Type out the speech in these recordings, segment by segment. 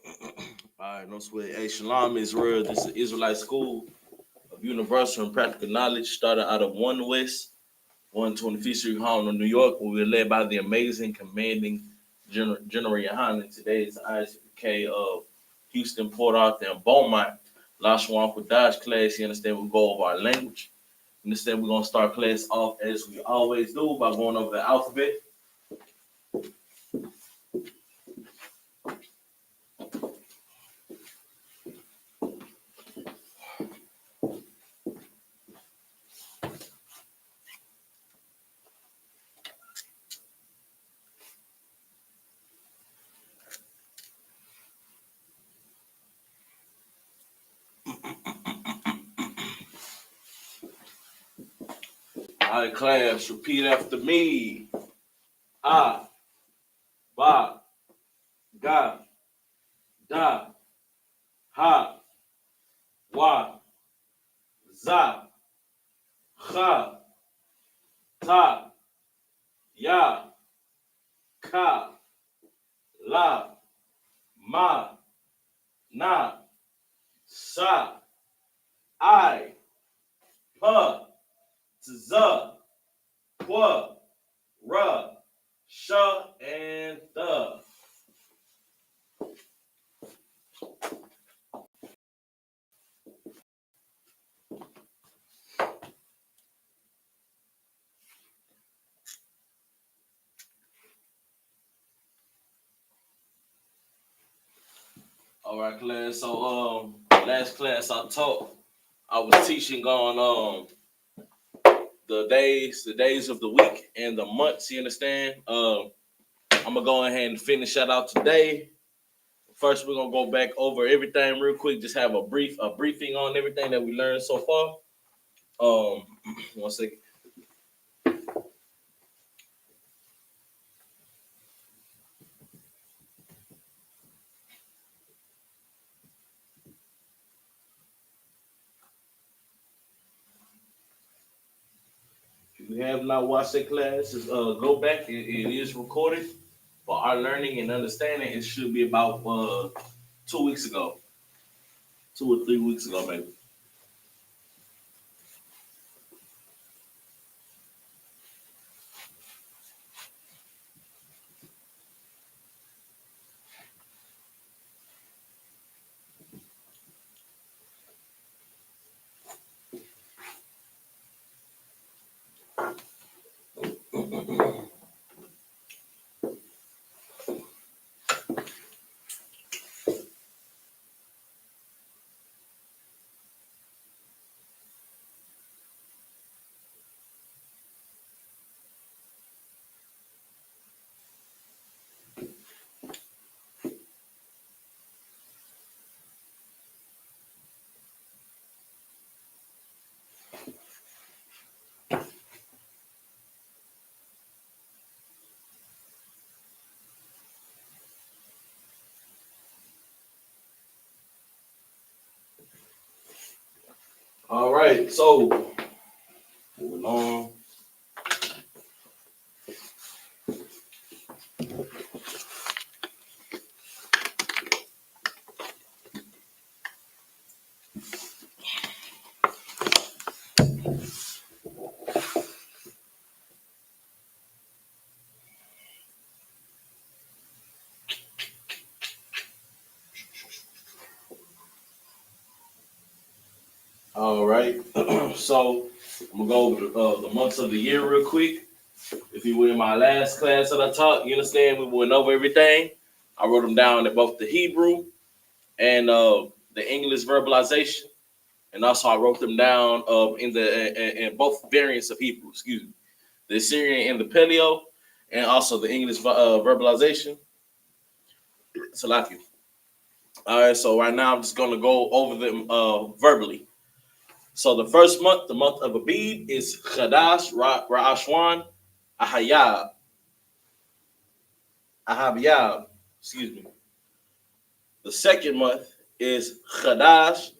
All right, no sweat. Hey, Shalom, Israel. This is Israelite School of Universal and Practical Knowledge. Started out of 1 West, 125th Street, Harlem, New York. We were led by the amazing, commanding General YAHANNA. Today is I.S.U.P.K of Houston, Port Arthur, and Beaumont. Lashawan Qadash class. You understand? We go over our language. You understand? We're going to start class off as we always do by going over the alphabet. All right, class, repeat after me. A, ba, ga, da, ha, wa, za, cha, ta, ya, ka, la, ma, na, sa, I, P, Z, Qu, R, Sh, and the. All right, class. So, last class I taught, I was teaching on the days of the week and the months. You understand? I'm gonna go ahead and finish that out today. First, we're gonna go back over everything real quick. Just have a briefing on everything that we learned so far. 1 second. If you have not watched that class, go back. It is recorded. For our learning and understanding, it should be about 2 weeks ago, 2 or 3 weeks ago, maybe. All right, so moving on. All right, so I'm gonna go over the months of the year real quick. If you were in my last class that I taught, you understand we went over everything. I wrote them down in both the Hebrew and the English verbalization, and also I wrote them down in both variants of Hebrew. Excuse me, the Assyrian and the Paleo, and also the English verbalization. Salaki. All right, so right now I'm just gonna go over them verbally. So the first month, the month of Abib, is Qadash, Ra'ashwan, Ahayab, Ahabiyab. Excuse me. The second month is Qadash,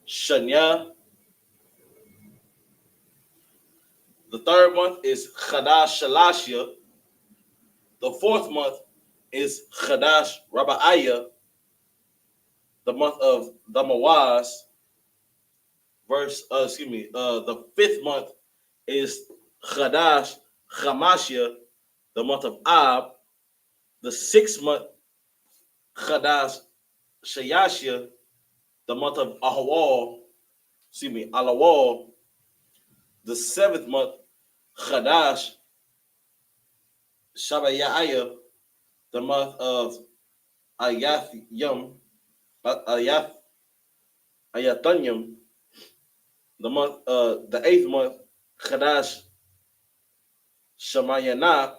Shanya. The third month is Qadash, Shalashia. The fourth month is Qadash, Rabbaaya. the month of the Mawaz, the 5th month is Qadash Chamashia, the month of Ab. The 6th month, Qadash Shayashia, the month of Alawal. The 7th month, Qadash Shabayaya, the month of Ayath Ayatanyam, the 8th month, Qadash Shamayana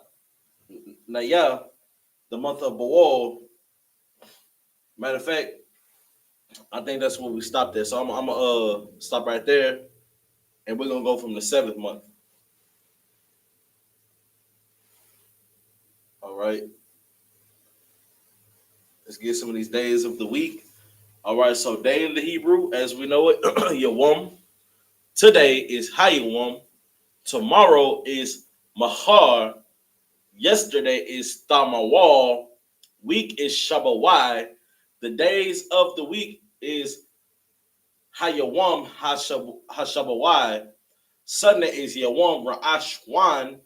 Naya, the month of Bawal. Matter of fact, I think that's where we stopped at. So I'm gonna stop right there, and we're gonna go from the 7th month. All right. Let's get some of these days of the week. All right. So day in the Hebrew, as we know it, Yawam. Today is Hayawam. Tomorrow is Mahar. Yesterday is Tamawal. Week is Shabawai. The days of the week is Hayawam Hashabawai. Sunday is Yawam Ra'ashwan.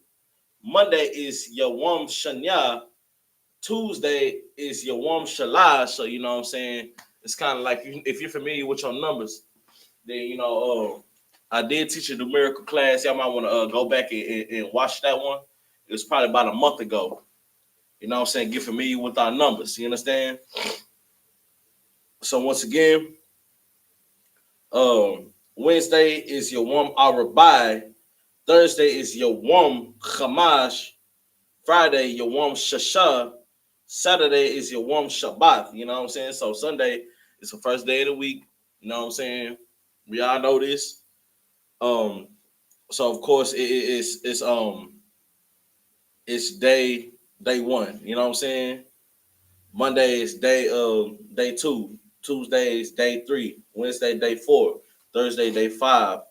Monday is Yawam Shanya. Tuesday is Yawam Shalash. So you know what I'm saying? It's kind of like if you're familiar with your numbers, then I did teach a numerical class. Y'all might want to go back and watch that one. It was probably about a month ago. You know what I'm saying? Get familiar with our numbers. You understand? So once again, Wednesday is Yawam Arabai. Thursday is Yawam Chamash. Friday, Yawam Shasha. Saturday is Yawam Shabbat. You know what I'm saying? So Sunday is the first day of the week. You know what I'm saying? We all know this. So of course it's day one. You know what I'm saying? Monday is day 2. Tuesday is day 3. Wednesday day 4. Thursday day 5.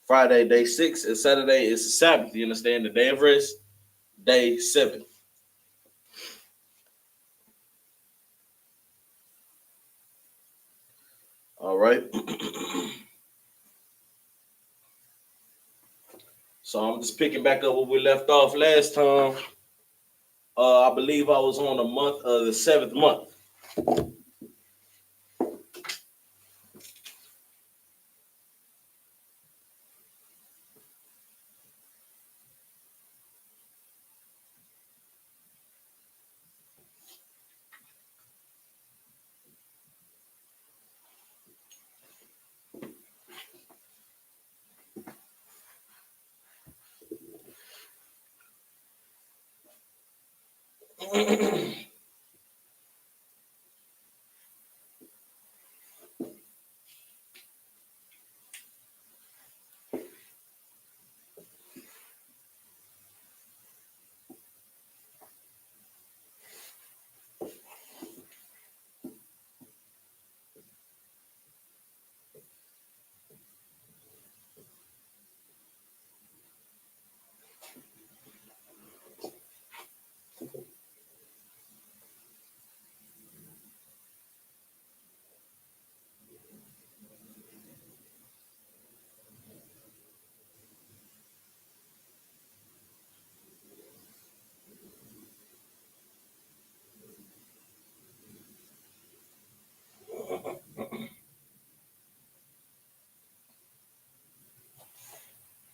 Friday day 6. And Saturday is the Sabbath. You understand? The day of rest, day 7. All right. So I'm just picking back up where we left off last time. I believe I was on the 7th month.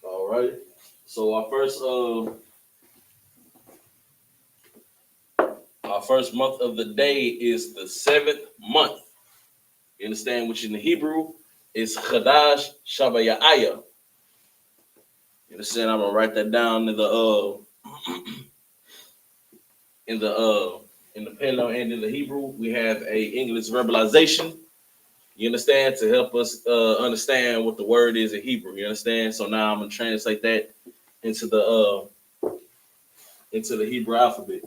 All right. So our first month of the day is the 7th month. You understand? Which in the Hebrew is Qadash Shabayaya. You understand? I'm gonna write that down in the Palo and in the Hebrew. We have a English verbalization. You understand? To help us understand what the word is in Hebrew. You understand? So now I'm gonna translate that into the Hebrew alphabet.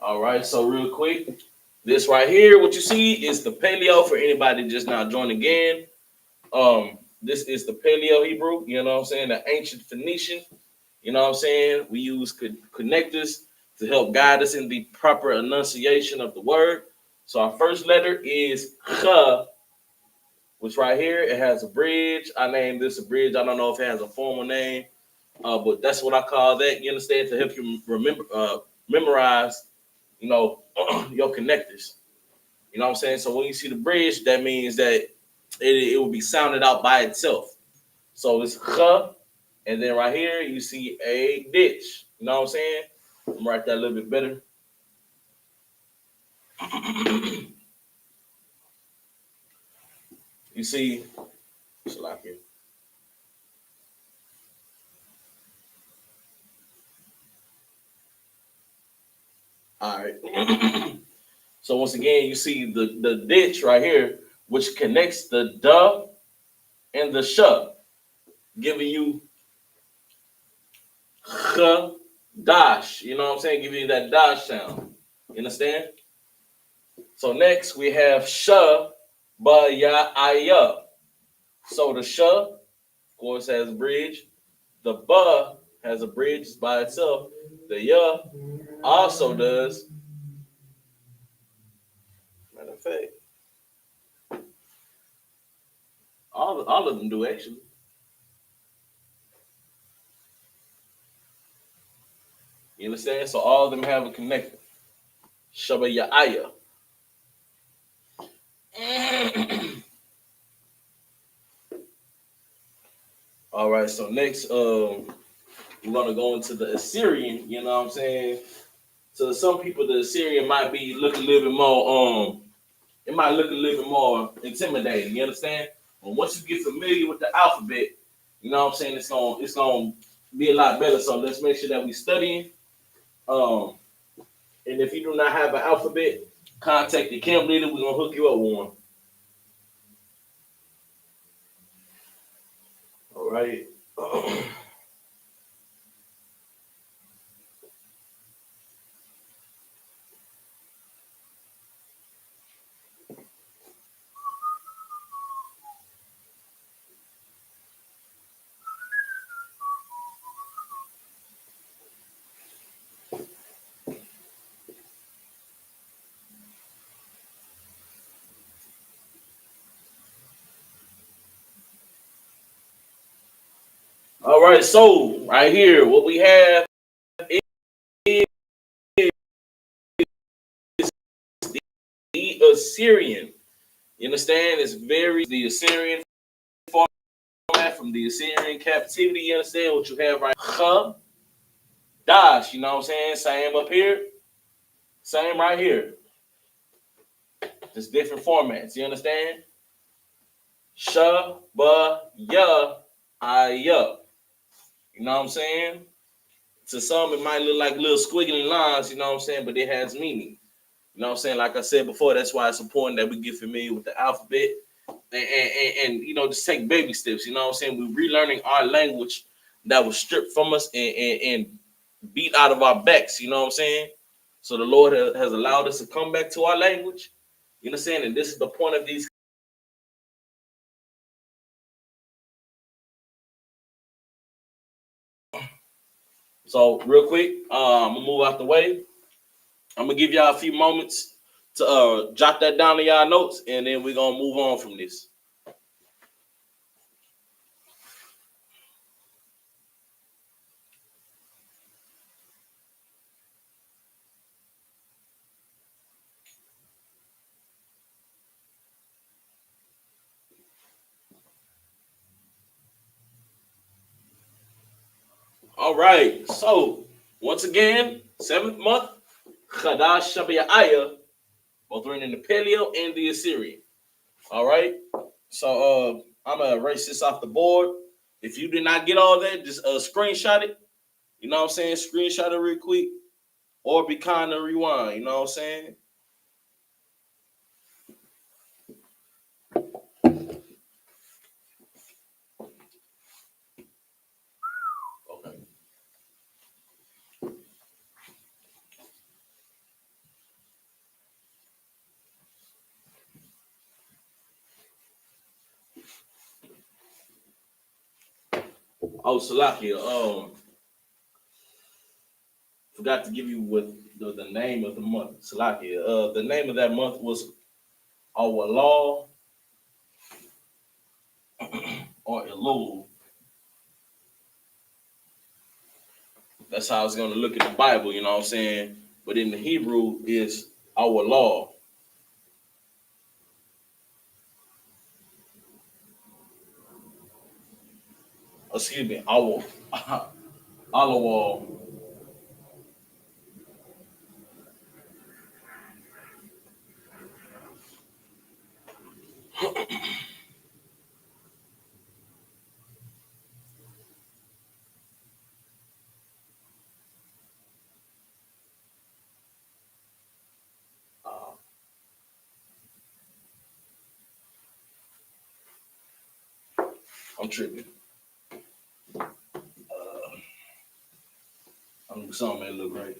All right, so real quick, this right here, what you see is the Paleo for anybody just now joining again. This is the Paleo Hebrew, you know what I'm saying, the ancient Phoenician, you know what I'm saying. We use connectors to help guide us in the proper enunciation of the word. So our first letter is Ch, which right here, it has a bridge. I named this a bridge. I don't know if it has a formal name, but that's what I call that, you understand, to help you remember, memorize, you know, your connectors. You know what I'm saying? So when you see the bridge, that means that it will be sounded out by itself. So it's Ch, and then right here you see a ditch. You know what I'm saying? I'm gonna write that a little bit better. You see, Shalakia. All right. So once again, you see the ditch right here, which connects the duh and the sh, giving you Qadash. You know what I'm saying? Giving you that dash sound. You understand? So next we have sh, ba, ya, I, So the sh, of course, has a bridge. The ba has a bridge by itself. The ya also does. Matter of fact, all of them do actually. You understand? So all of them have a connector. Shaba ya aya. All right. So next, we're gonna go into the Assyrian. You know what I'm saying? So some people, the Assyrian might be looking a little bit more. It might look a little bit more intimidating. You understand? But once you get familiar with the alphabet, you know what I'm saying, it's gonna be a lot better. So let's make sure that we studying. Um, and if you do not have an alphabet, contact the camp leader. We're gonna hook you up with one. All right. All right. So right here, what we have is the Assyrian. You understand? It's very the Assyrian format from the Assyrian captivity. You understand what you have right? Dash. You know what I'm saying? Same up here. Same right here. Just different formats. You understand? Sha, ba, ya, I, ya. You know what I'm saying? To some, it might look like little squiggly lines, you know what I'm saying? But it has meaning. You know what I'm saying? Like I said before, that's why it's important that we get familiar with the alphabet and you know, just take baby steps. You know what I'm saying? We're relearning our language that was stripped from us and beat out of our backs. You know what I'm saying? So the Lord has allowed us to come back to our language. You know what I'm saying? And this is the point of these. So real quick, I'm gonna move out the way. I'm gonna give y'all a few moments to jot that down in y'all notes, and then we're gonna move on from this. All right. So once again, 7th month, Qadash Shabiyah, both written in the Paleo and the Assyrian. All right. So I'm gonna erase this off the board. If you did not get all that, just screenshot it. You know what I'm saying? Screenshot it real quick, or be kind of rewind. You know what I'm saying? Okay. Oh, Salakia. Forgot to give you what the name of the month. Salakia. The name of that month was our law or Elul. That's how it's gonna look in the Bible, you know what I'm saying? But in the Hebrew is our law. Excuse me, our our wall. Uh, I'm tripping. I'm something that look right.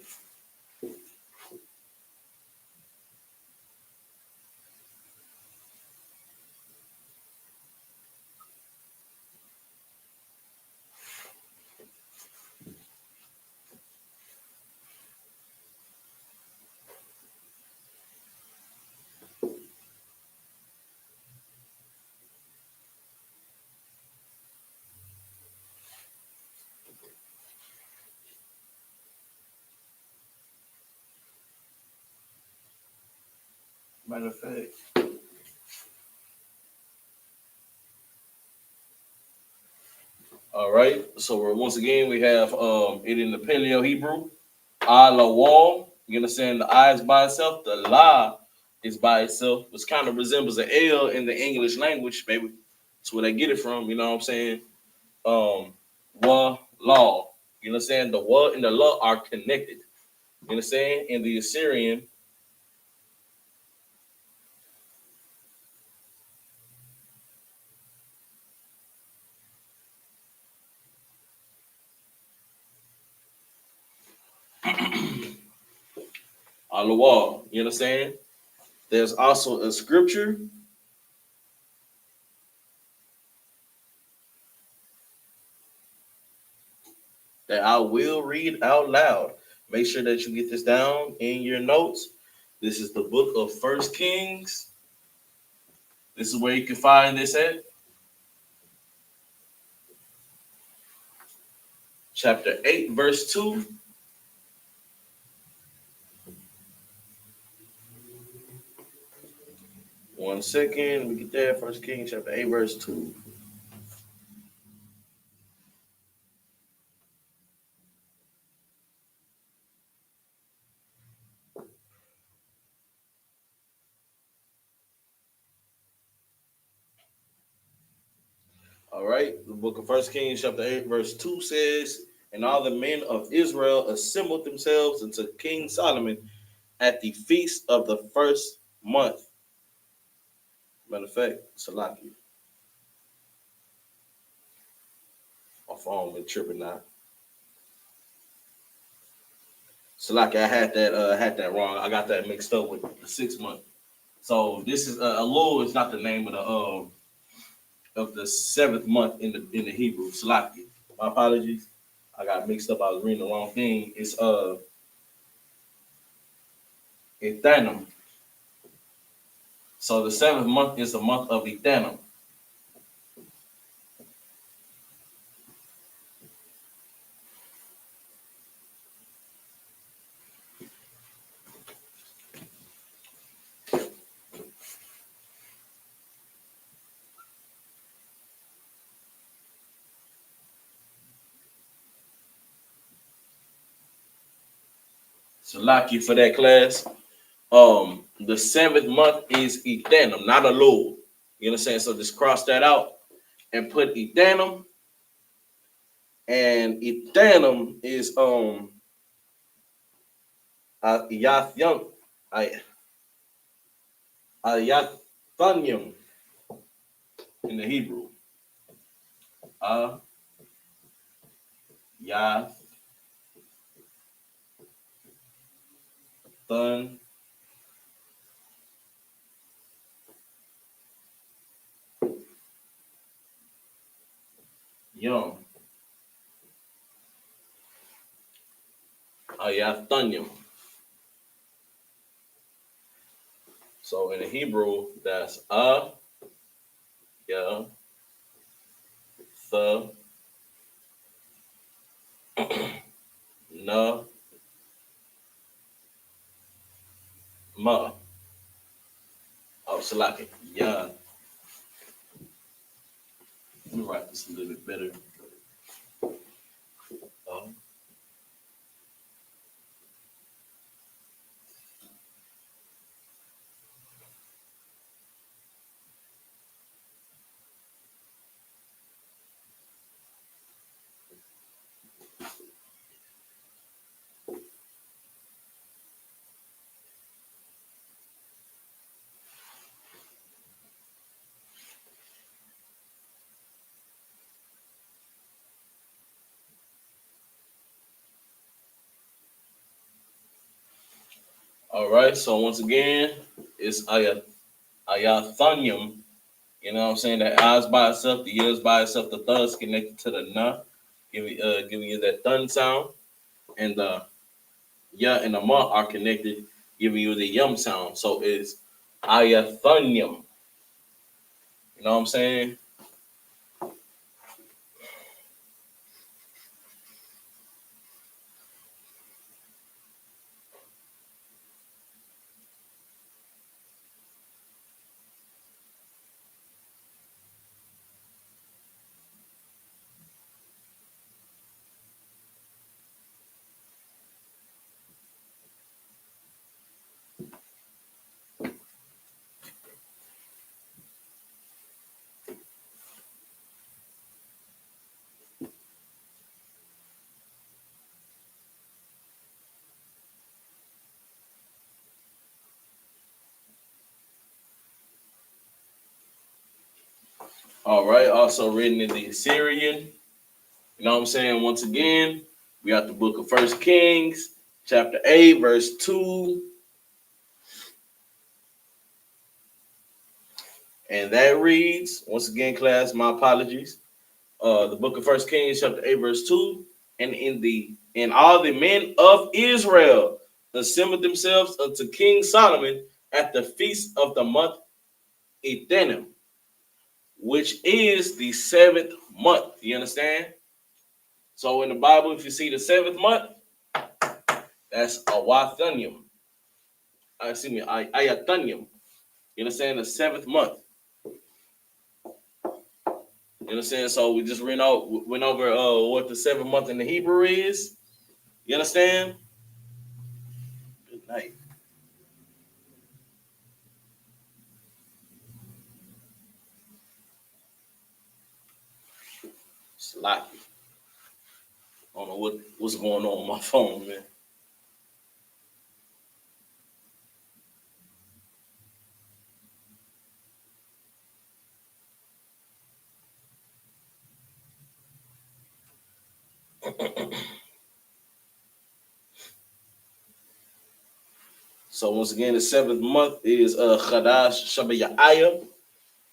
Matter of fact. All right. So once again we have it in the Paleo Hebrew. La wall. You understand? The I is by itself. The la is by itself, which kind of resembles an L in the English language, baby. That's where they get it from. You know what I'm saying? Wa law. You understand? The wa and the law are connected. You understand? In the Assyrian, la wall. You understand? There's also a scripture that I will read out loud. Make sure that you get this down in your notes. This is the book of First Kings. This is where you can find this at. Chapter 8, verse 2. One second. We get there. First Kings chapter 8, verse 2. All right. The book of First Kings chapter 8, verse 2 says, and all the men of Israel assembled themselves unto King Solomon at the feast of the first month. Matter of fact, Salaki. My phone been tripping now. Salaki, I had that wrong. I got that mixed up with the 6 month. So this is Elul is not the name of the seventh month in the Hebrew. Salaki. My apologies. I got mixed up. I was reading the wrong thing. It's Ethanum. So the seventh month is the month of Ethanum. Salaki for that class. The seventh month is Ethanum, not Elul. You understand? So just cross that out and put Ethanum. And Ethanum is Yathyon, Yathanium in the Hebrew. Yathanium. Ayathanium. So in the Hebrew, that's ya, the, na, ma. Oh, Salaki. Ya. Let me write this a little bit better. Uh, all right. So once again, it's Ayathanium. You know what I'm saying? The eyes by itself, the ears by itself, the thuds connected to the na, giving you that thun sound, and the ya and the ma are connected, giving you the yum sound. So it's ayathanium. You know what I'm saying? All right. Also written in the Assyrian. You know what I'm saying? Once again, we got the book of First Kings, chapter 8, verse 2. And that reads, once again, class, my apologies. The book of First Kings, chapter 8, verse 2. And all the men of Israel assembled themselves unto King Solomon at the feast of the month Ethanim, which is the 7th month. You understand? So in the Bible, if you see the 7th month, that's Awathanium. Excuse me, Ayathanium. You understand? The 7th month. You understand? So we just went over what the 7th month in the Hebrew is. You understand? Good night. Sloppy. I don't know what's going on my phone, man. So once again, the 7th month is Qadash Shabayaya.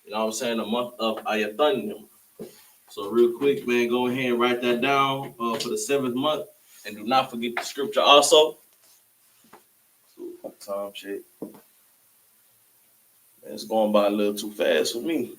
You know what I'm saying? The month of Ayathanium. So real quick, man, go ahead and write that down for the 7th month. And do not forget the scripture also. Time check. It's going by a little too fast for me.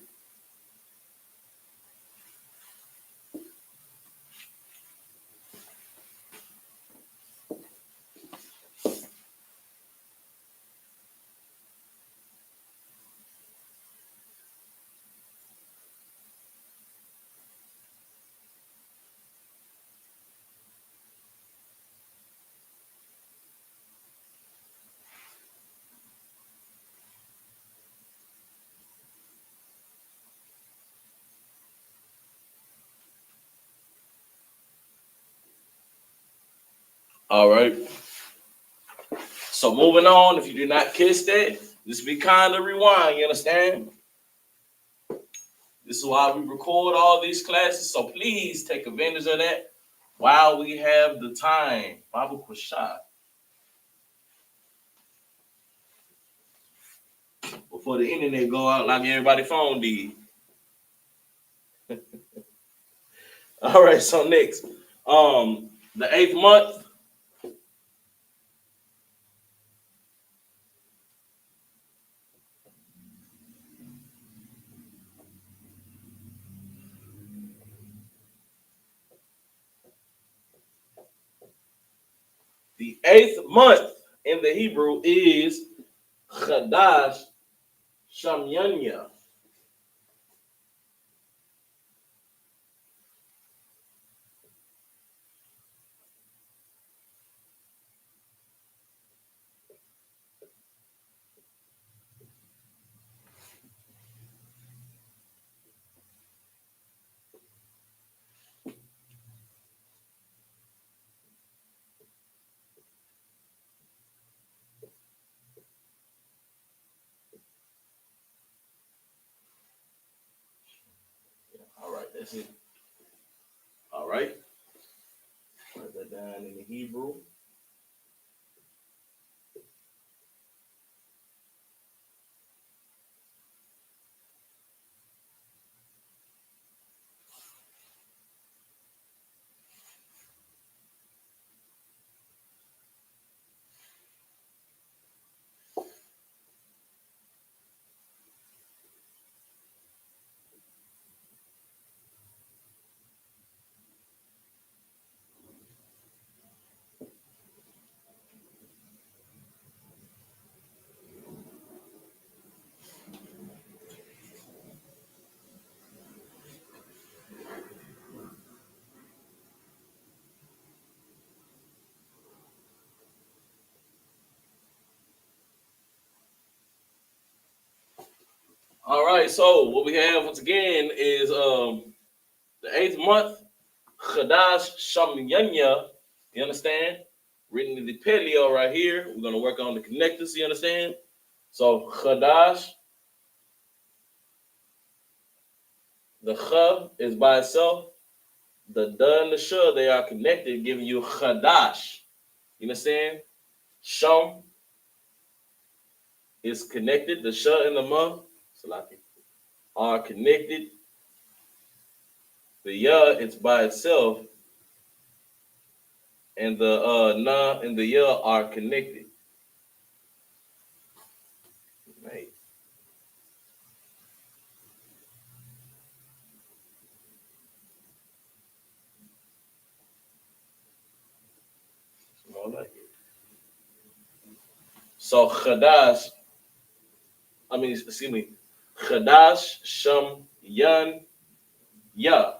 All right. So moving on, if you did not catch that, just be kind to rewind, you understand? This is why we record all these classes, so please take advantage of that while we have the time. Bible Kwashah. Before the internet go out like everybody's phone did. All right, so next. The 8th month The 8th month in the Hebrew is Qadash Shamyanya. All right, that's it. All right. Write that down in the Hebrew. All right, so what we have once again is the 8th month, Qadash Shamyanya. You understand? Written in the paleo right here. We're gonna work on the connectors. You understand? So Qadash, the Ch is by itself. The Da and the Sh, they are connected, giving you Qadash. You understand? Sham is connected. The Sh and the Ma, Salaki, are connected. The Ya is by itself, and the Na and the Ya are connected. Right. More like it. So Qadash, excuse me, Qadash Sham Yan Ya.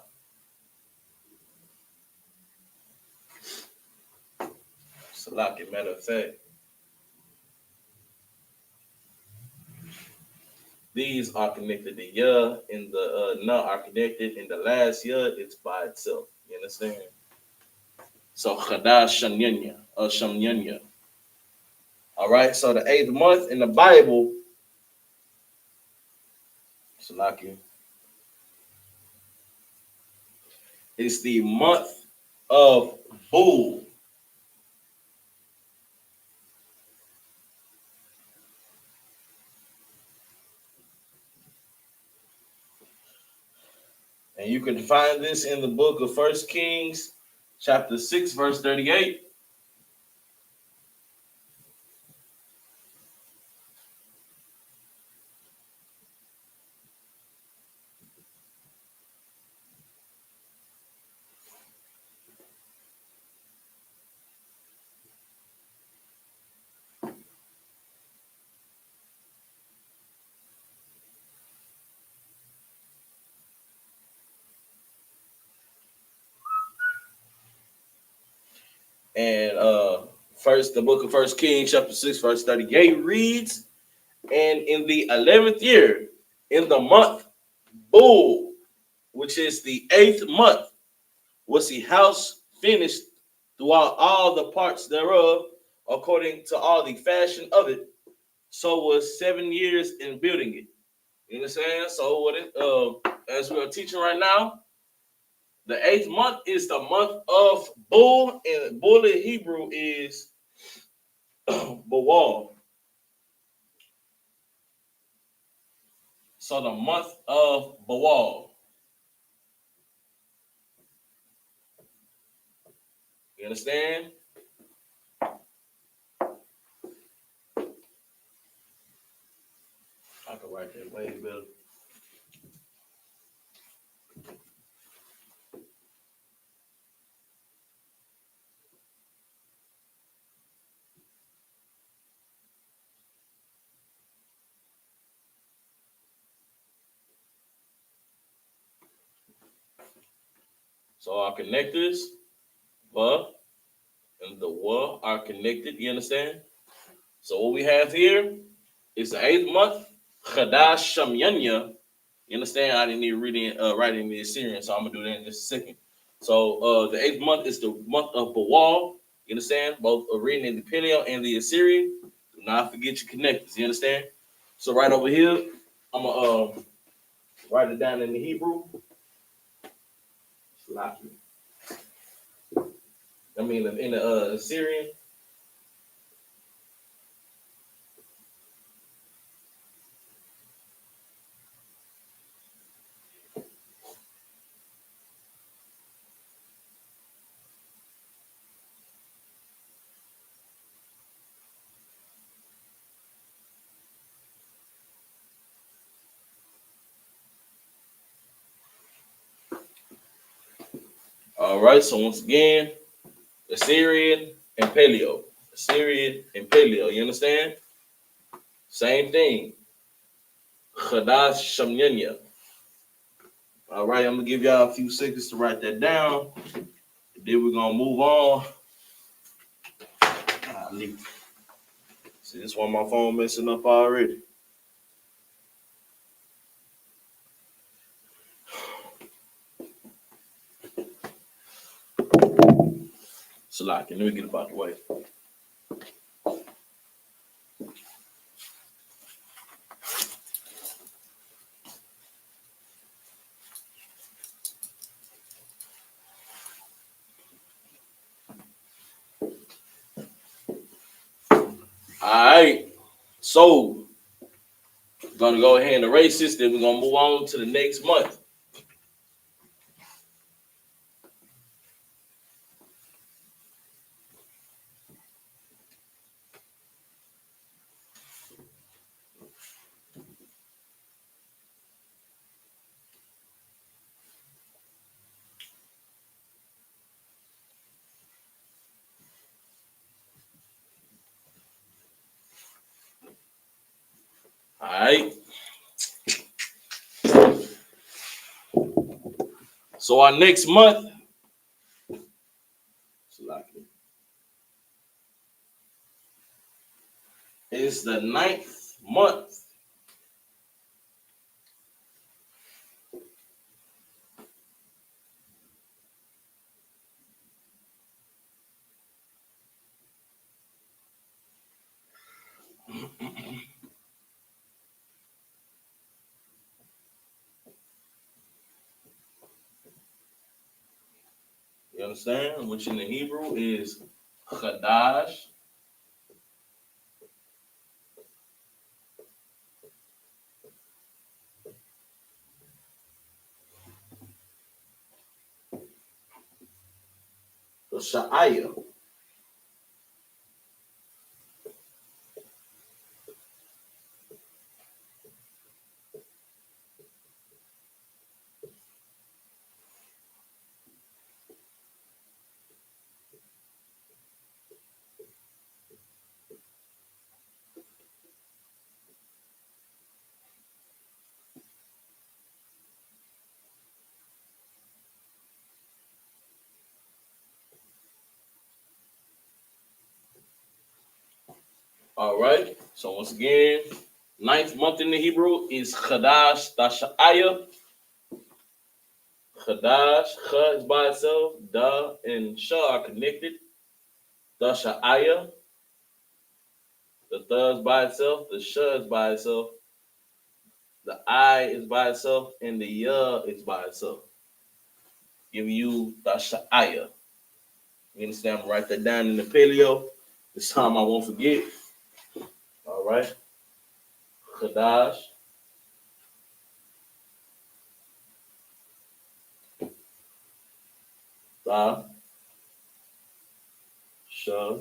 Salaki, matter of fact. These are connected. The Ya and the Na are connected, and the last Ya it's by itself. You understand? So Chadash Shamyanya. All right. So the 8th month in the Bible, Salaki, is the month of Bull. And you can find this in the book of First Kings, chapter 6, verse 38. And the book of First Kings, chapter 6, verse 38 reads, and in the 11th year, in the month Bull, which is the 8th month, was the house finished throughout all the parts thereof, according to all the fashion of it. So was 7 years in building it. You understand? So what as we are teaching right now, the 8th month is the month of Bull, and Bull in Hebrew is Bawal. So the month of Bawal. You understand? I can write that way better. So our connectors, Va and the Wa are connected. You understand? So what we have here is the 8th month, Qadash Shamyanya. You understand? I didn't need to read write in the Assyrian, so I'm gonna do that in just a second. So the 8th month is the month of Bawal. You understand? Both reading in the Paleo and the Assyrian. Do not forget your connectors. You understand? So right over here, I'm gonna write it down in the Hebrew. I mean, in the Assyrian. All right. So once again, Assyrian and Paleo. Assyrian and Paleo. You understand? Same thing. Qadash Shamyanya. All right, I'm gonna give y'all a few seconds to write that down. Then we're gonna move on. See, this one my phone messing up already. So like, let me get about the way. All right, so we're gonna go ahead and erase this. Then we're gonna move on to the next month. All right. So our next month is the 9th month. You understand? Which in the Hebrew is Qadash. Sha'aya. All right. So once again, 9th month in the Hebrew is Qadash Tasha'aya. Qadash, Ch is by itself, Da and Sha are connected. Tasha'aya. The Th is by itself, the Sha is by itself, the I is by itself, and the Ya is by itself. Give you Tasha'aya. You understand? I'm write that down in the Paleo. This time I won't forget. All right. Qadash. Ta. Sha.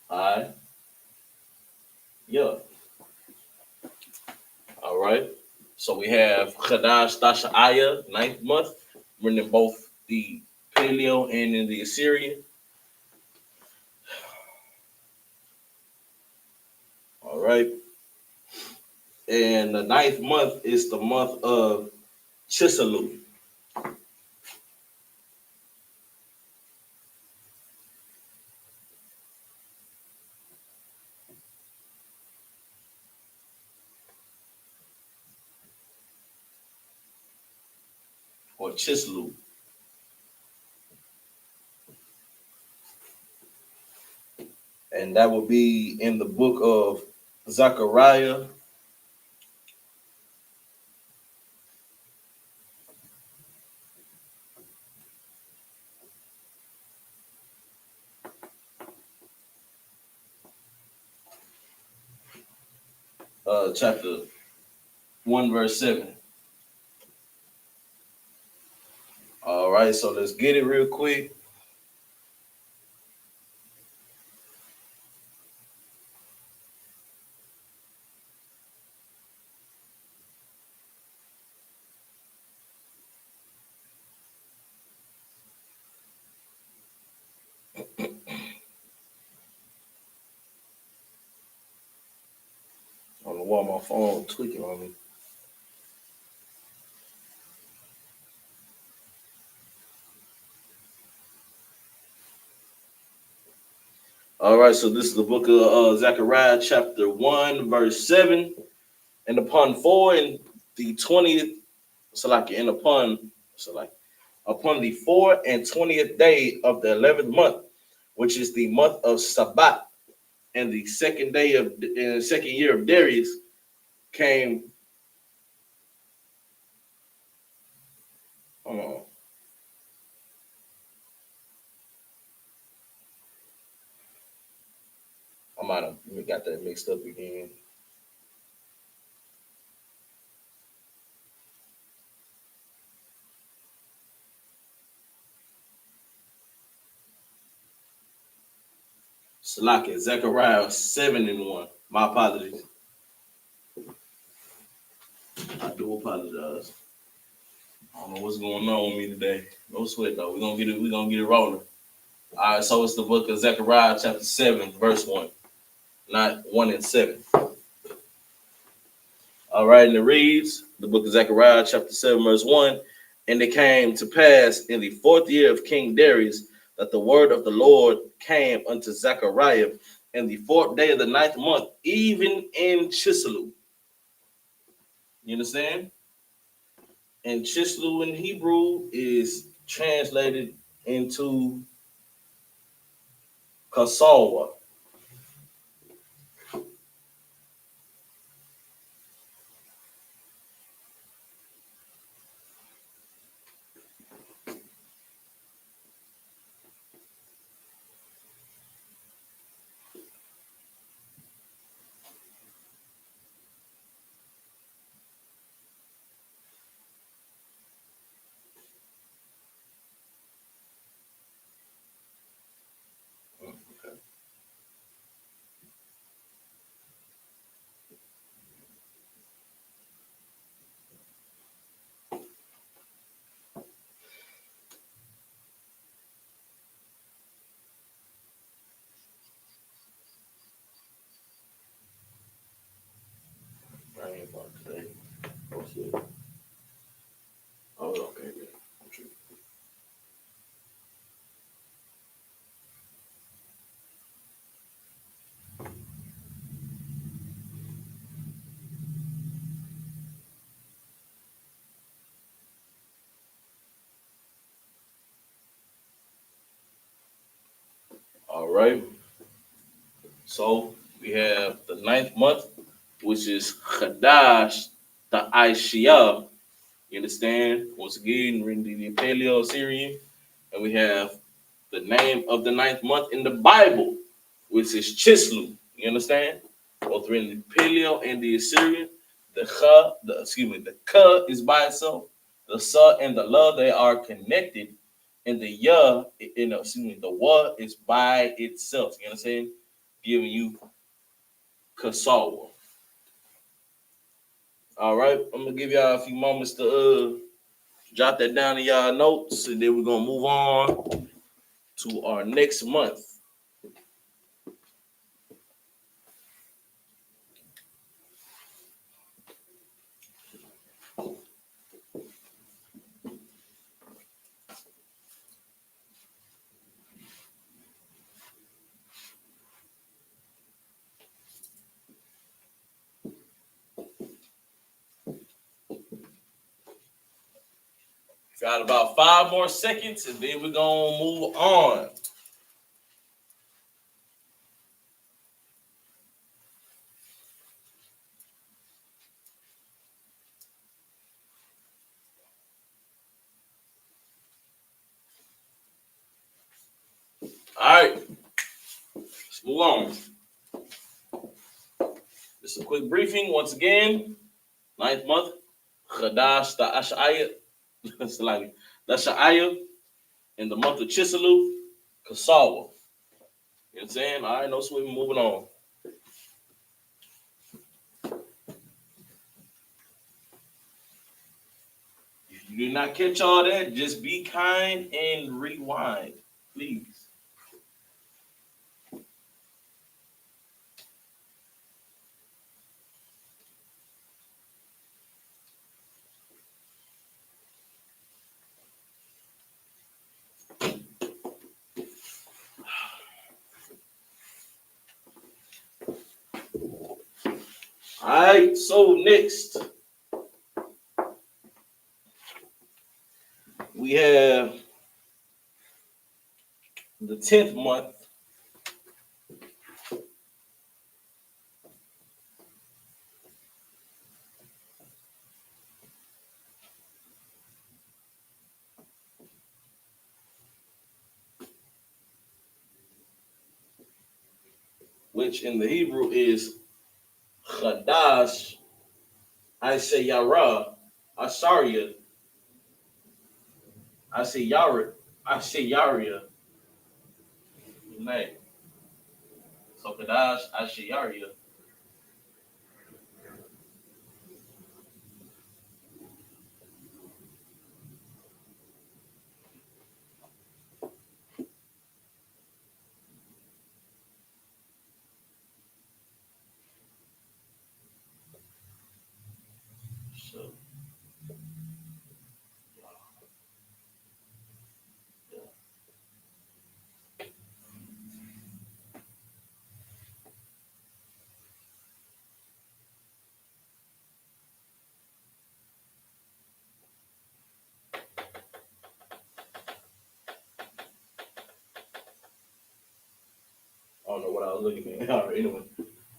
I. Ya. All right. So we have Qadash Tasha'aya, 9th month, written in both the Paleo and in the Assyrian. All right. And the 9th month is the month of Chisalu. Or Chislu. And that will be in the book of Zechariah. Chapter 1, verse 7. All right, so let's get it real quick. I don't know why my phone tweaking on me. All right, so this is the book of Zechariah, chapter 1, verse 7. And upon 4 and the 20th, upon the 4 and 20th day of the 11th month, which is the month of Sabbath, and the second day of the second year of Darius, came. Hold on. I might have got that mixed up again. Salaki, Zechariah 7 and 1. My apologies. I do apologize. I don't know what's going on with me today. No sweat though. We're gonna get it, rolling. All right, so it's the book of Zechariah, chapter 7, verse 1. Not 1 and 7. All right, and it reads, the book of Zechariah, chapter 7, verse 1. And it came to pass in the 4th year of King Darius that the word of the Lord came unto Zechariah in the 4th day of the 9th month, even in Chislu. You understand? And Chislu in Hebrew is translated into Kasawa. Right about today. Oh, okay. All right. So we have the 9th month, which is Qadash, the I.S.U.P.K. You understand? Once again, we're in the Paleo Syrian, and we have the name of the 9th month in the Bible, which is Chislu. You understand? Both are in the Paleo and the Assyrian. The Ka is by itself. The Sa and the La, they are connected. And the the Wa is by itself. You understand? Giving you Kasawa. All right, I'm gonna give y'all a few moments to jot that down in y'all notes, and then we're gonna move on to our next month. Got about 5 more seconds, and then we're gonna move on. All right, let's move on. Just a quick briefing once again. 9th month, Qadash Lashawan, in the month of Chisalu, Kasawa. You know what I'm saying? All right, no swimming, moving on. If you did not catch all that, just be kind and rewind, please. All right, so next we have the 10th month, which in the Hebrew is Qadash Ishayara Asharia Ashayaria. Name. So Qadash Ashayaria. So yeah. I don't know what I was looking at. All right, anyway.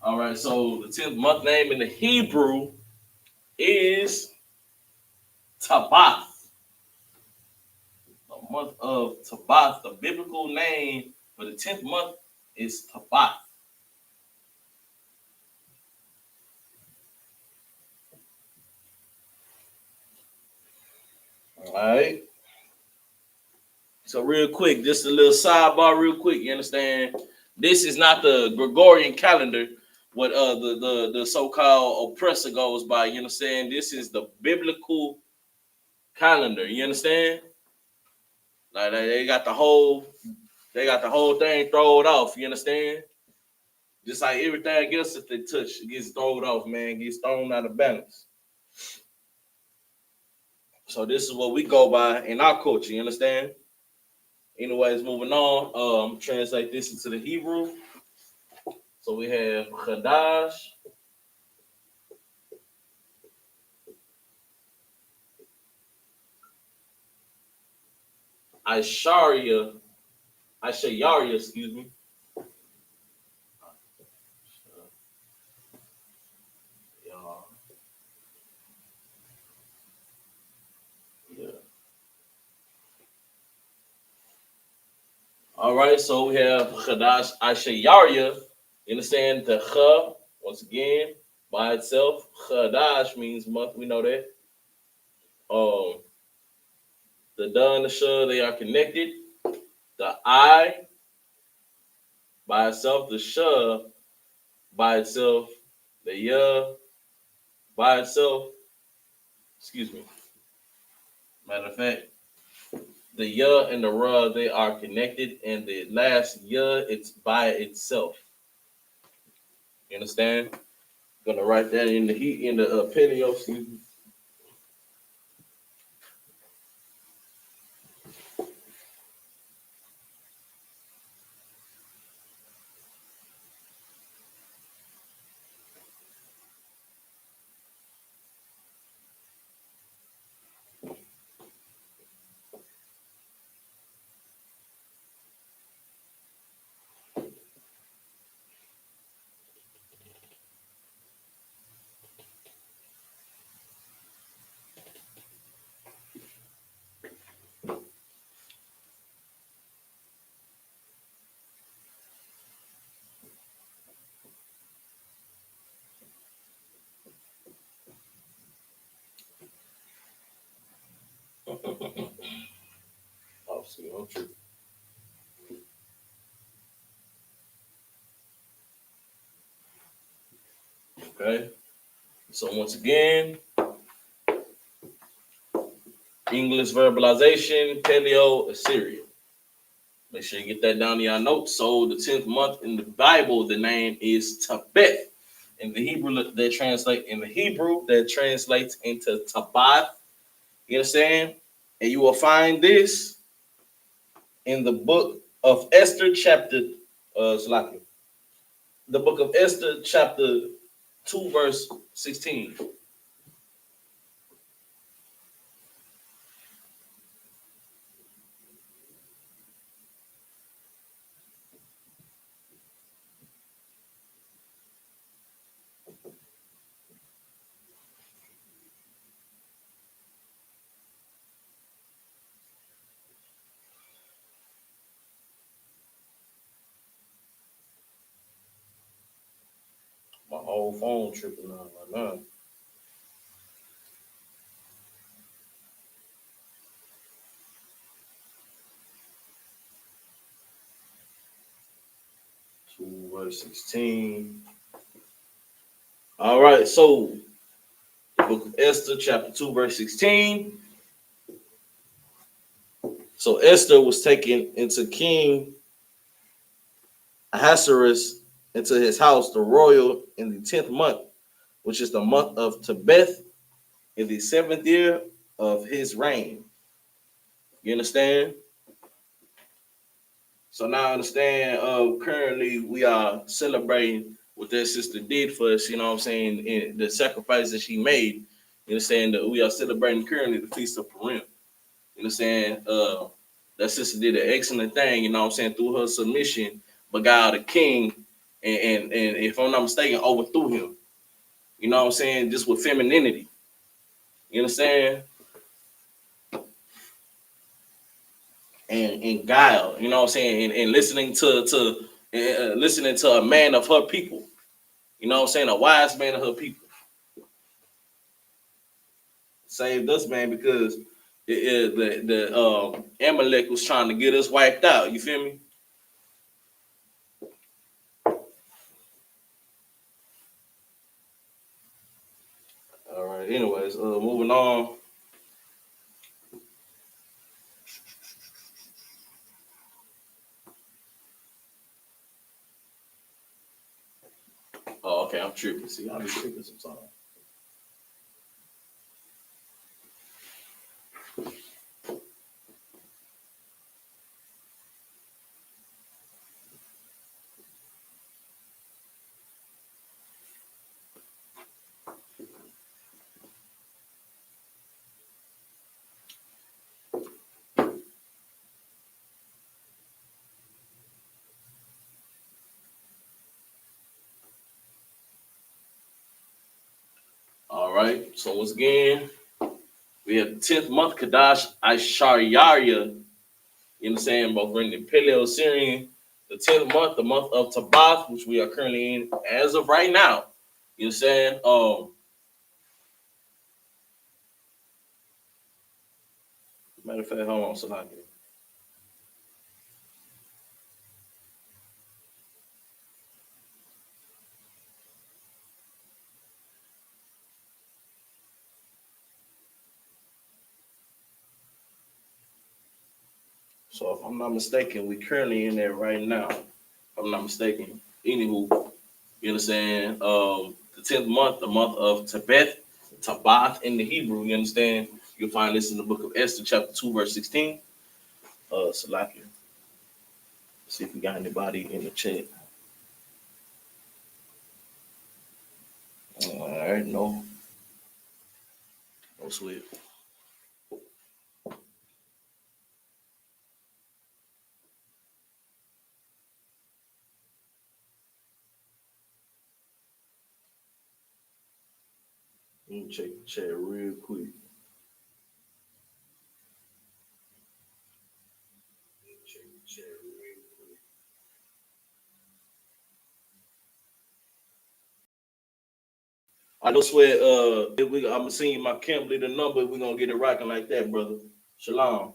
All right, so the 10th month name in the Hebrew is Tabath. The month of Tabath. The biblical name for the 10th month is Tabath. All right. So real quick, just a little sidebar, real quick. You understand? This is not the Gregorian calendar, what the so-called oppressor goes by. You understand? This is the biblical calendar. You understand? Like they got the whole thing thrown off. You understand? Just like everything else that they touch gets thrown off, man, gets thrown out of balance. So this is what we go by in our culture. You understand? Anyways, moving on. Translate this into the Hebrew. So we have Qadash, Ishayaria, excuse me. Yeah. All right, so we have Qadash Ishayaria. You understand the Ch, once again, by itself. Qadash means month, we know that. The Da and the Sha, they are connected. The I by itself, the Sha by itself, the Ya by itself, excuse me. Matter of fact, the Ya and the Ra, they are connected, and the last Ya, it's by itself. You understand? Gonna write that in the heat in the paleo. Excuse me. phone trip. Okay. So once again, English verbalization, Paleo Assyria. Make sure you get that down in your notes. So the 10th month in the Bible, the name is Tebeth. In the Hebrew, that translates into Tabath. You understand? And you will find this in the book of Esther, the book of Esther, chapter 2, verse 16. My whole phone tripping out right now. Verse 16. All right, so the book of Esther, chapter 2, verse 16. So Esther was taken into King Ahasuerus into his house, the royal, in the 10th month, which is the month of Tebeth, in the 7th year of his reign. You understand? So now I understand, currently we are celebrating what that sister did for us, you know what I'm saying, and the sacrifice that she made. You understand that we are celebrating currently the Feast of Purim. You understand? That sister did an excellent thing, you know what I'm saying, through her submission, but God the king, and if I'm not mistaken, overthrew him. You know what I'm saying? Just with femininity. You understand? And guile, you know what I'm saying, and listening to a man of her people. You know what I'm saying? A wise man of her people. Saved us, man, because the Amalek was trying to get us wiped out. You feel me? All right. Anyways, moving on. Oh, okay. I'm tripping. See, I'm just tripping sometimes. All right. So once again, we have the 10th month, Qadash Aisharyaria. You know what I'm saying? Both written in Paleo Syrian. The 10th month, the month of Tabath, which we are currently in as of right now. You know what I'm saying? Matter of fact, hold on, so if I'm not mistaken, we currently in there right now. If I'm not mistaken. Anywho, you understand? The 10th month, the month of Tebeth, Tabath in the Hebrew, you understand? You'll find this in the book of Esther, chapter 2, verse 16. Salakia. See if we got anybody in the chat. All right, no. No sweat. Let me check the chat real quick. I know sweat. I'm seeing my camp leader number. We're gonna get it rocking like that, brother. Shalom.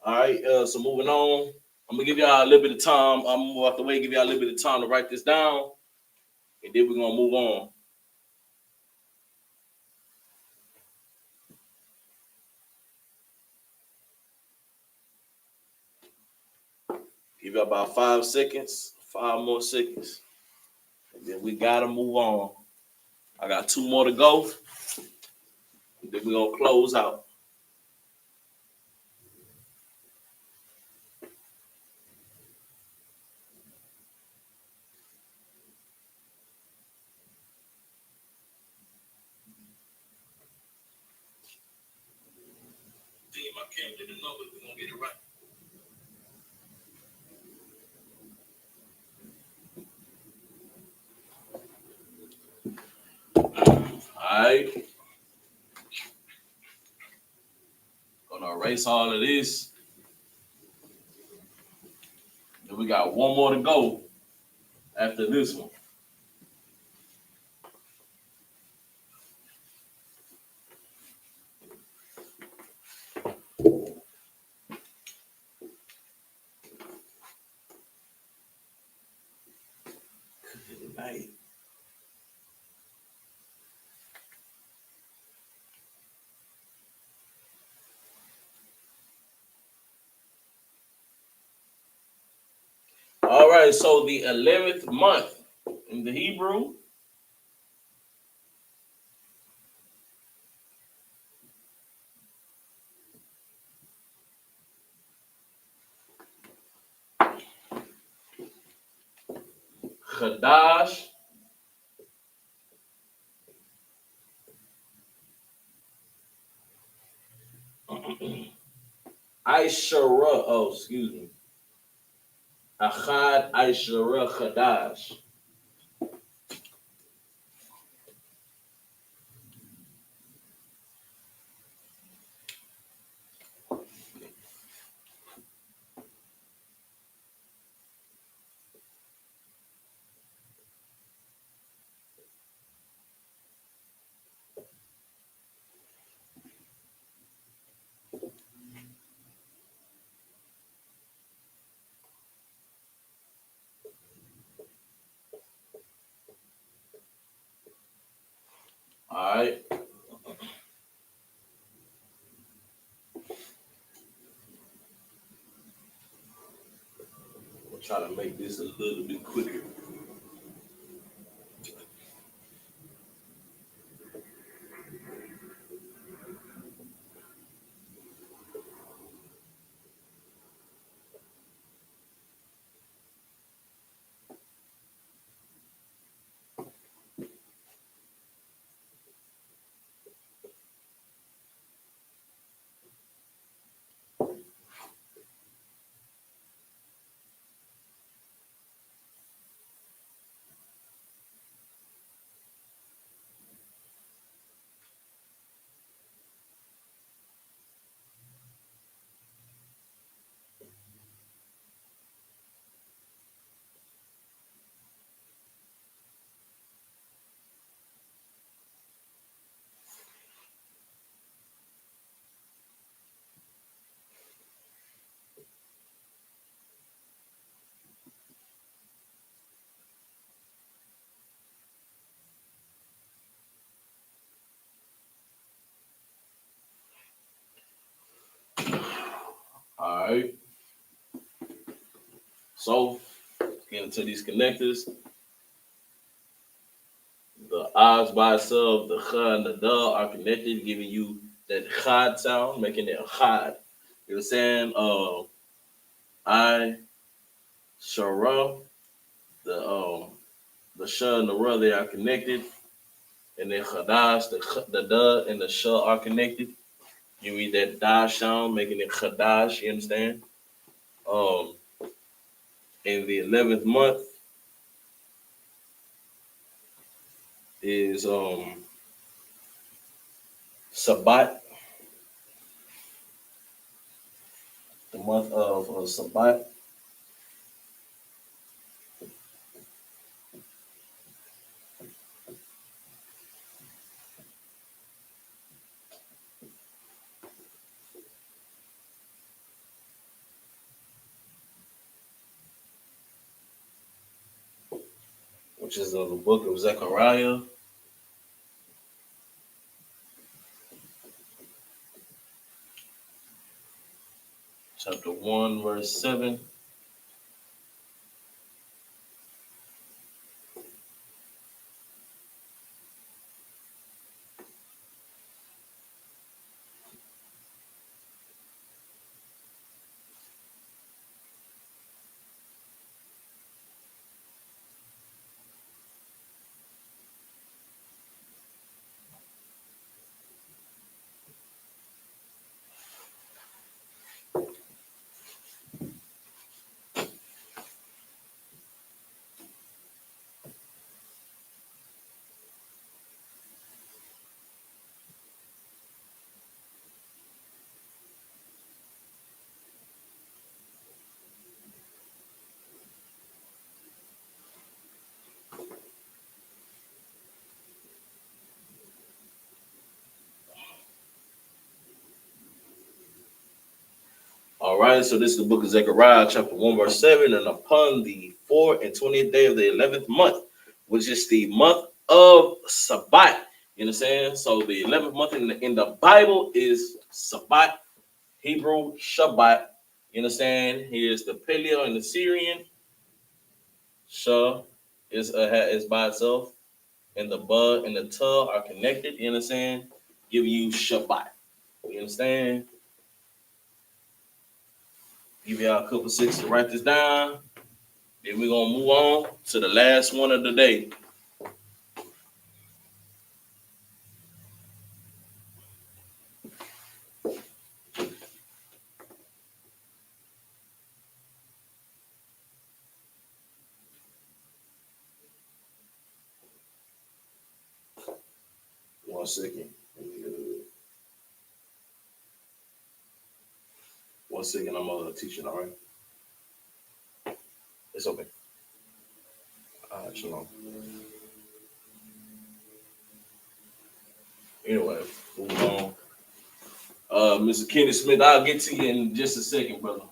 All right, so moving on. I'm gonna give y'all a little bit of time. I'm gonna move out the way, give y'all a little bit of time to write this down, and then we're gonna move on. Give you about 5 seconds, 5 more seconds, and then we gotta move on. I got 2 more to go, and then we're gonna close out. Team, I can't get the number. We're gonna get it right. All right. Gonna erase all of this. Then we got 1 more to go after this one. Good night. All right, so the 11th month in the Hebrew, Qadash, I.S.U.P.K, excuse me. Achad I.S.U.P.K Qadash. All right. We'll try to make this a little bit quicker. All right. So, getting to these connectors, the Oz by itself, the Ch and the Duh are connected, giving you that Chad sound, making it Chad. You know what I'm saying? I, Shara, the Sh and the Ra, they are connected. And then Chadash, the Duh and the Sh are connected. You read that Dash sound, making it Chadash, you understand? Um, in the 11th month is Sabbat, the month of Sabbat. which is in the book of Zechariah, chapter 1, verse 7. All right, so this is the book of Zechariah, chapter 1, verse 7. And upon the 4th and 20th day of the 11th month, which is the month of Sabbath. You understand? So the 11th month in the Bible is Sabbath, Hebrew Shabbat. You understand? Here's the Paleo and the Syrian. Shah is by itself, and the Ba and the Ta are connected. You understand? Give you Shabbat. You understand? Give y'all a couple seconds to write this down. Then we're gonna move on to the last one of the day. One second. One second, I'm teaching, all right? It's okay. All right, shalom. Anyway, moving on. Mr. Kenny Smith, I'll get to you in just a second, brother.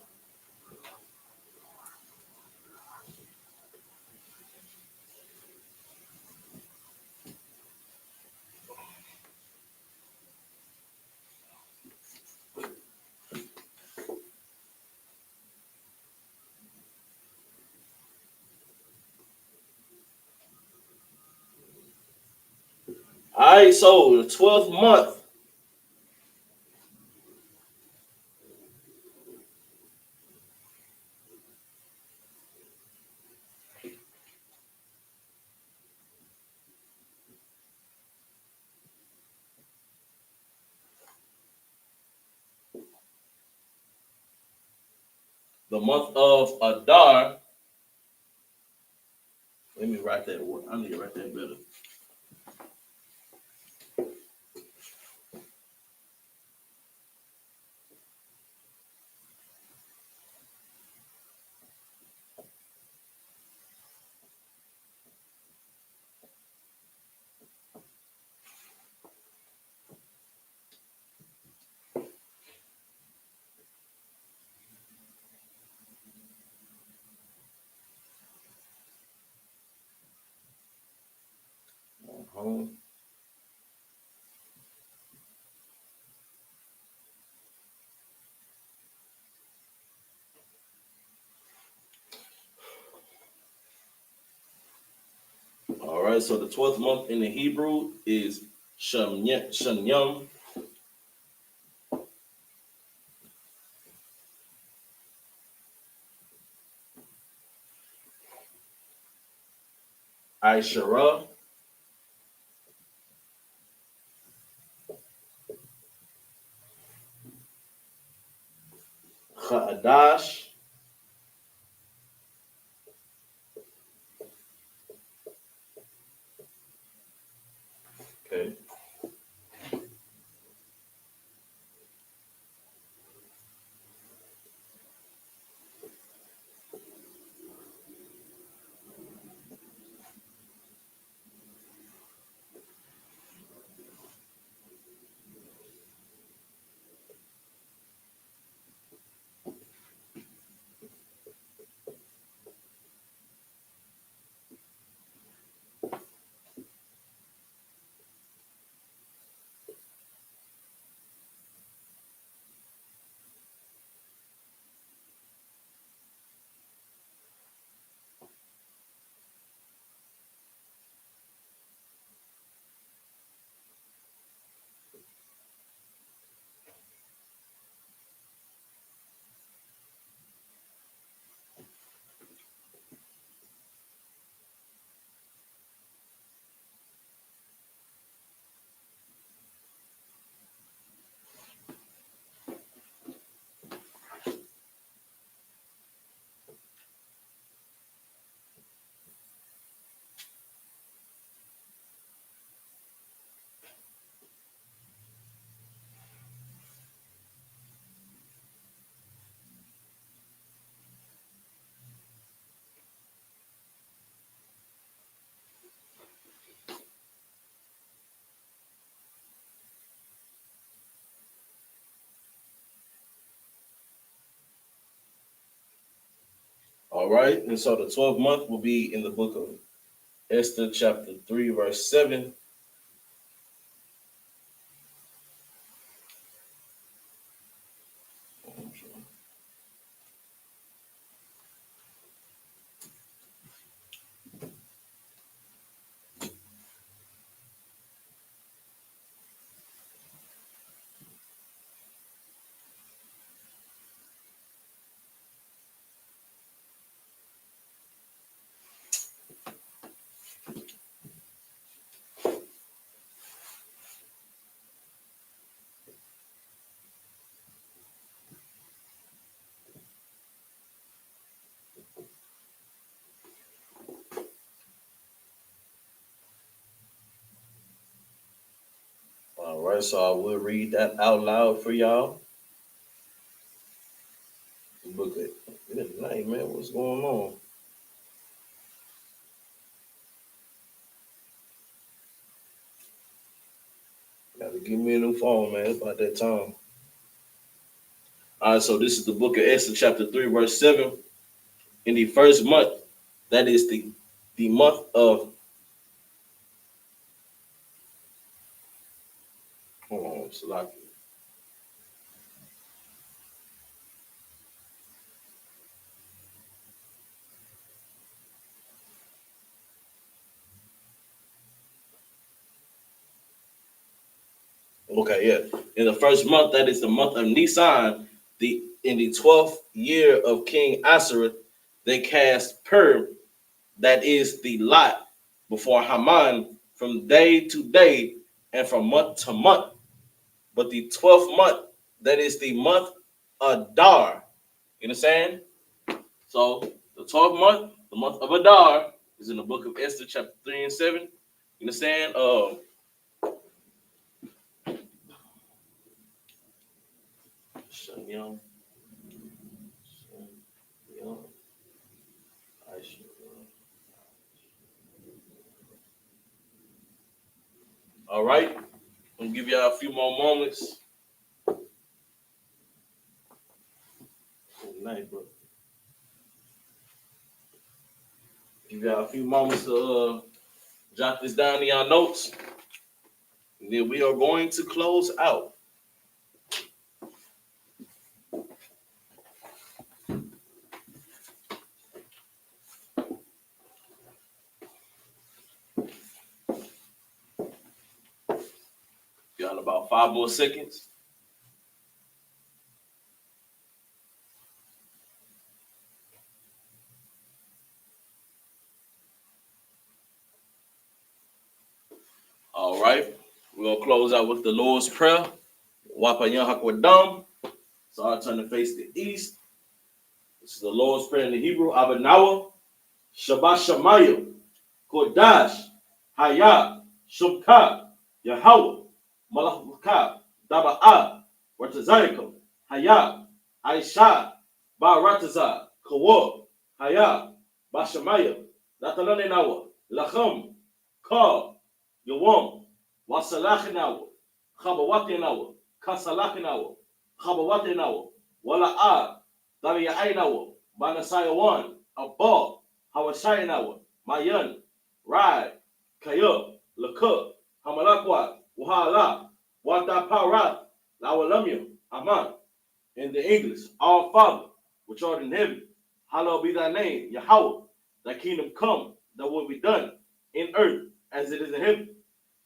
All right, so the 12th month, the month of Adar. Let me write that word. I need to write that better. Uh-huh. All right, so the 12th month in the Hebrew is Shanyam. Aishara, Qadash. Okay. right. And so the 12th month will be in the book of Esther, chapter 3, verse 7. All right, so I will read that out loud for y'all. Look at good night, man. What's going on? Gotta give me a new phone, man. It's about that time. All right, so this is the book of Esther, chapter 3, verse 7. In the first month, that is the month of, hold on, Salaki. Okay, yeah. In the first month, that is the month of Nisan, in the 12th year of King Ashereth, they cast Pur, that is the lot, before Haman from day to day and from month to month. But the 12th month, that is the month Adar. You understand? So the 12th month, the month of Adar, is in the book of Esther, chapter 3 and 7. You understand? Young. All right. I'm gonna give y'all a few more moments. Good night, bro. Give y'all a few moments to jot this down in y'all notes. And then we are going to close out. Got about 5 more seconds. All right. We're going to close out with the Lord's Prayer. Wapayan Hakwadam. So I turn to face the east. This is the Lord's Prayer in the Hebrew. Abanawa. Shabbat Shamayim. Qadash. Hayat. Shumka. Yahweh. Malachukah. Daba'ah. Wartazayakum. Hayat. Aisha. Baratazah. Kawah. Hayat. Bashamayim. Latalaninawa. Lacham. Ka. Yawam, Wasalachinawa, Chabawatinawa, Kasalachinawa, Chabawatinawa, Wala'a, Daviyainawa, Banasayawan, Abba, Hawashayinawa, Mayan, Rai, Kayub, Lakub, Hamalakwa, Wahala, Wata Parat, Lawalamya, Aman. In the English, Our Father, which art in heaven, hallowed be thy name, Yahweh, thy kingdom come, thy will be done in earth as it is in heaven.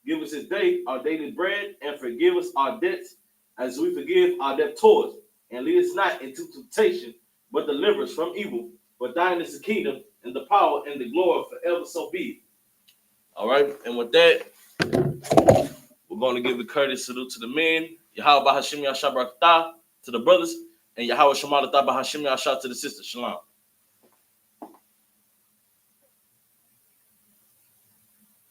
Give us this day our daily bread, and forgive us our debts as we forgive our debtors. And lead us not into temptation, but deliver us from evil. For thine is the kingdom, and the power, and the glory forever, so be it. All right, and with that, we're going to give a courteous salute to the men. Yahweh Bahashim Yashabrakta to the brothers, and Yahweh Shemalatah Bahashim Yashah to the sisters. Shalom.